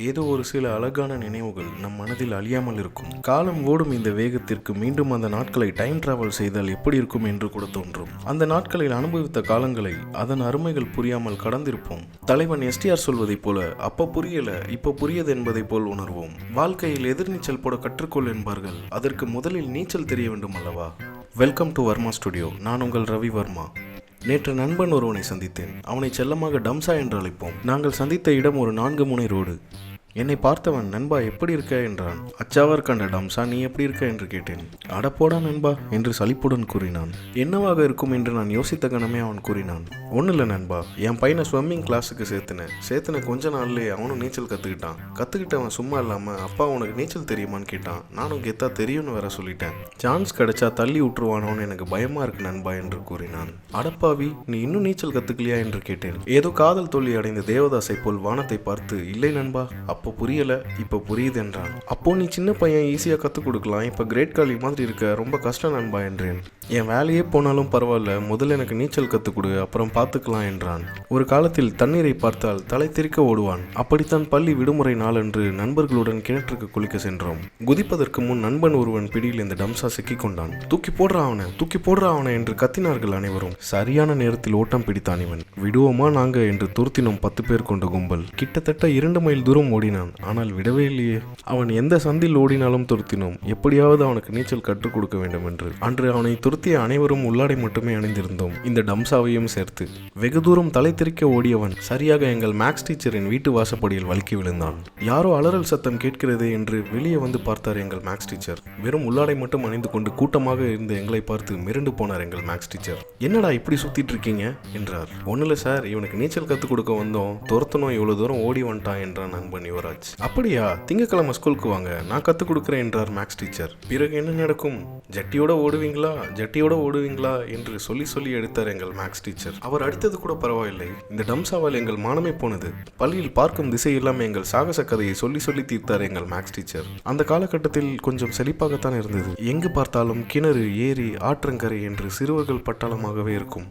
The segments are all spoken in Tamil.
ஏதோ ஒரு சில அழகான நினைவுகள் நம் மனதில் அழியாமல் இருக்கும். காலம் ஓடும் இந்த வேகத்திற்கு மீண்டும் அந்த நாட்களை டைம் டிராவல் செய்தால் எப்படி இருக்கும் என்று கூட தோன்றும். அந்த நாட்களில் அனுபவித்த காலங்களை அதன் அருமைகள் புரியாமல் கடந்திருப்போம். தலைவன் எஸ்டிஆர் சொல்வதைப் போல அப்ப புரியல இப்ப புரியது என்பதை போல் உணர்வோம். வாழ்க்கையில் எதிர்நீச்சல் போட கற்றுக்கொள் என்பார்கள். அதற்கு முதலில் நீச்சல் தெரிய வேண்டும் அல்லவா? Welcome to Varma studio. நான் உங்கள் ரவி வர்மா. நேற்று நண்பன் ஒருவனை சந்தித்தேன். அவனை செல்லமாக டம்சா என்று அழைப்போம். நாங்கள் சந்தித்த இடம் ஒரு 4 முனை ரோடு. என்னை பார்த்தவன், நண்பா எப்படி இருக்க என்றான். அச்சாவர் கண்ட டம்சா, நீ எப்படி இருக்க என்று கேட்டேன். அடப்போடா நண்பா என்று சலிப்புடன் கூறினான். என்னவாக இருக்கும் என்று நான் யோசித்த கணமே அவன் கூறினான், ஒன்றும் இல்லை நண்பா, என் பையனை ஸ்விம்மிங் கிளாஸுக்கு சேர்த்துன கொஞ்ச நாள்லேயே அவனும் நீச்சல் கற்றுக்கிட்டவன் சும்மா இல்லாமல், அப்பா உனக்கு நீச்சல் தெரியுமான்னு கேட்டான். நானும் கெத்தா தெரியும்னு வேற சொல்லிட்டேன். சான்ஸ் கிடைச்சா தள்ளி விட்டுருவானோன்னு எனக்கு பயமா இருக்கு நண்பா என்று கூறினான். அடப்பாவி, நீ இன்னும் நீச்சல் கற்றுக்கலையா என்று கேட்டேன். ஏதோ காதல் தோல்வி அடைந்த தேவதாசை போல் வானத்தை பார்த்து, இல்லை நண்பா அப்போ புரியல இப்போ புரியுது என்றான். அப்போ நீ சின்ன பையன், ஈஸியாக கற்றுக் கொடுக்கலாம், இப்போ கிரேட் காலி மாதிரி இருக்க, ரொம்ப கஷ்டம் நண்பா என்றேன். என் வேலையே போனாலும் பரவாயில்ல, முதல்ல எனக்கு நீச்சல் கற்றுக் கொடு, அப்புறம் பார்த்துக்கலாம் என்றான். ஒரு காலத்தில் தண்ணீரை பார்த்தால் தலை திரிக்க ஓடுவான். அப்படித்தான் பள்ளி விடுமுறை நாளன்று நண்பர்களுடன் கிணற்றுக்கு குளிக்க சென்றோம். குதிப்பதற்கு முன் நண்பன் ஒருவன் பிடியில் இந்த டம்சா சிக்கிக் கொண்டான். தூக்கி போடுறா அவனை என்று கத்தினார்கள் அனைவரும். சரியான நேரத்தில் ஓட்டம் பிடித்தான் இவன். விடுவோமா நாங்க என்று துரத்தினோம் 10 பேர் கொண்ட கும்பல். கிட்டத்தட்ட 2 மைல் தூரம் ஓடினான். ஆனால் விடவே இல்லையே. அவன் எந்த சந்தில் ஓடினாலும் துரத்தினோம். எப்படியாவது அவனுக்கு நீச்சல் கற்றுக் கொடுக்க வேண்டும் என்று. அன்று அவனை துரத்திய அனைவரும் உள்ளாடை மட்டுமே அணிந்திருந்தோம், இந்த டம்சாவையும் சேர்த்து. வெகு தூரம் தலை திரிக்க ஓடியவன் சரியாக எங்கள் மேக்ஸ் டீச்சரின் வீட்டு வாசப்படியில் வழுக்கி விழுந்தான். யாரோ அலறல் சத்தம் கேட்கிறது என்று வெளியே வந்து பார்த்தார் எங்கள் மேக்ஸ் டீச்சர். வெறும் உள்ளாடை மட்டும் அணிந்து கொண்டு கூட்டமாக இருந்த எங்களை பார்த்து மிரண்டு போனார் எங்கள் மேக்ஸ் டீச்சர். என்னடா இப்படி சுத்திட்டு இருக்கீங்க என்றார். ஒன்னுல சார், இவனுக்கு நீச்சல் கற்றுக் கொடுக்க வந்தோம், துரத்தணும், இவ்வளவு தூரம் ஓடி வந்துட்டான் என்றான் நண்பன் யுவராஜ். அப்படியா, திங்கக்கிழமை ஸ்கூலுக்கு வாங்க, நான் கற்றுக் கொடுக்குறேன் என்றார் மேக்ஸ் டீச்சர். பிறகு என்ன நடக்கும்? ஜட்டியோட ஓடுவீங்களா என்று சொல்லி எடுத்தார் எங்கள் மேக்ஸ் டீச்சர். அவர் அடித்தது கூட பரவாயில்லை, இந்த டம்சாவால் எங்கள் மானமே போனது. பள்ளியில் பார்க்கும் திசை இல்லாமல் எங்கள் சாகச கதையை சொல்லி தீர்த்தார் எங்கள் மேக்ஸ் டீச்சர். அந்த காலகட்டத்தில் கொஞ்சம் செழிப்பாகத்தான் இருந்தது. எங்கு பார்த்தாலும் கிணறு, ஏரி, ஆற்றங்கரை என்று சிறுவர்கள் பட்டாளமாகவே இருக்கும்.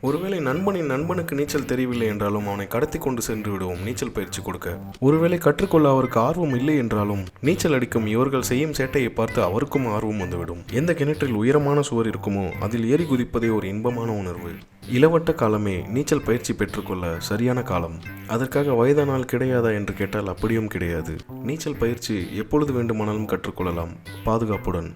ஒருவேளை நண்பனுக்கு நீச்சல் தெரியவில்லை என்றாலும் அவனை கடத்தி கொண்டு சென்று விடுவோம் நீச்சல் பயிற்சி கொடுக்க. ஒருவேளை கற்றுக்கொள்ள அவருக்கு ஆர்வம் இல்லை என்றாலும் நீச்சல் அடிக்கும் இவர்கள் செய்யும் சேட்டையை பார்த்து அவருக்கும் ஆர்வம் வந்துவிடும். எந்த கிணற்றில் உயரமான சுவர் இருக்குமோ அதில் ஏறி குதிப்பதே ஒரு இன்பமான உணர்வு. இளவட்ட காலமே நீச்சல் பயிற்சி பெற்றுக்கொள்ள சரியான காலம். அதற்காக வயதானால் கிடையாதா என்று கேட்டால் அப்படியும் கிடையாது. நீச்சல் பயிற்சி எப்பொழுது வேண்டுமானாலும் கற்றுக்கொள்ளலாம், பாதுகாப்புடன்.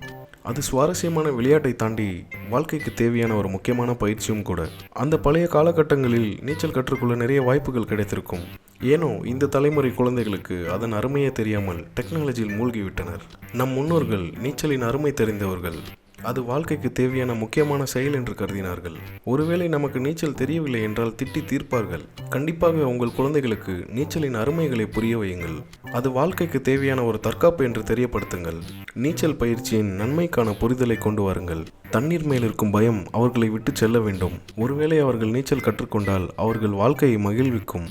அது சுவாரஸ்யமான விளையாட்டை தாண்டி வாழ்க்கைக்கு தேவையான ஒரு முக்கியமான பயிற்சியும் கூட. அந்த பழைய காலகட்டங்களில் நீச்சல் கற்றுக்கொள்ள நிறைய வாய்ப்புகள் கிடைத்திருக்கும். ஏனோ இந்த தலைமுறை குழந்தைகளுக்கு அதன் அருமையே தெரியாமல் டெக்னாலஜியில் மூழ்கிவிட்டனர். நம் முன்னோர்கள் நீச்சலின் அருமை தெரிந்தவர்கள். அது வாழ்க்கைக்கு தேவையான முக்கியமான செயல் என்று கருதினார்கள். ஒருவேளை நமக்கு நீச்சல் தெரியவில்லை என்றால் திட்டி தீர்ப்பார்கள். கண்டிப்பாக உங்கள் குழந்தைகளுக்கு நீச்சலின் அருமைகளை புரிய வையுங்கள். அது வாழ்க்கைக்கு தேவையான ஒரு தற்காப்பு என்று தெரியப்படுத்துங்கள். நீச்சல் பயிற்சியின் நன்மைக்கான புரிதலை கொண்டு வாருங்கள். தண்ணீர் மேல் இருக்கும் பயம் அவர்களை விட்டு செல்ல வேண்டும். ஒருவேளை அவர்கள் நீச்சல் கற்றுக்கொண்டால் அவர்கள் வாழ்க்கையை மகிழ்விக்கும்.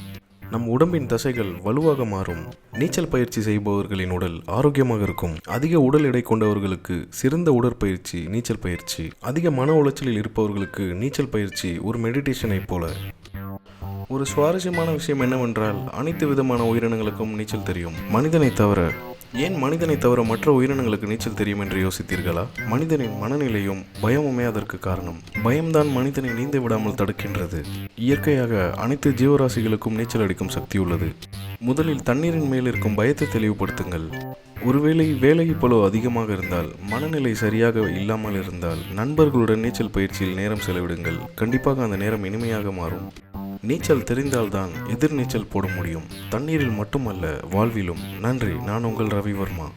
நம் உடம்பின் தசைகள் வலுவாக மாறும். நீச்சல் பயிற்சி செய்பவர்களின் உடல் ஆரோக்கியமாக இருக்கும். அதிக உடல் எடை கொண்டவர்களுக்கு சிறந்த உடற்பயிற்சி நீச்சல் பயிற்சி. அதிக மன உளைச்சலில் இருப்பவர்களுக்கு நீச்சல் பயிற்சி ஒரு மெடிடேஷனை போல. ஒரு சுவாரஸ்யமான விஷயம் என்னவென்றால், அனைத்து விதமான உயிரினங்களுக்கும் நீச்சல் தெரியும், மனிதனை தவிர. ஏன் மனிதனை தவிர மற்ற உயிரினங்களுக்கு நீச்சல் தெரியும் என்று யோசித்தீர்களா? மனிதனின் மனநிலையும் பயமுமே அதற்கு காரணம். பயம்தான் மனிதனை நீந்த விடாமல் தடுக்கின்றது. இயற்கையாக அனைத்து ஜீவராசிகளுக்கும் நீச்சல் அடிக்கும் சக்தி உள்ளது. முதலில் தண்ணீரின் மேல் இருக்கும் பயத்தை தெளிவுபடுத்துங்கள். ஒருவேளை வேலை பளு அதிகமாக இருந்தால், மனநிலை சரியாக இல்லாமல் இருந்தால், நண்பர்களுடன் நீச்சல் பயிற்சியில் நேரம் செலவிடுங்கள். கண்டிப்பாக அந்த நேரம் இனிமையாக மாறும். நீச்சல் தெரிந்தால்தான் எதிர் நீச்சல் போட முடியும். தண்ணீரில் மட்டுமல்ல, வாழ்விலும். நன்றி. நான் உங்கள் ரவி வர்மா.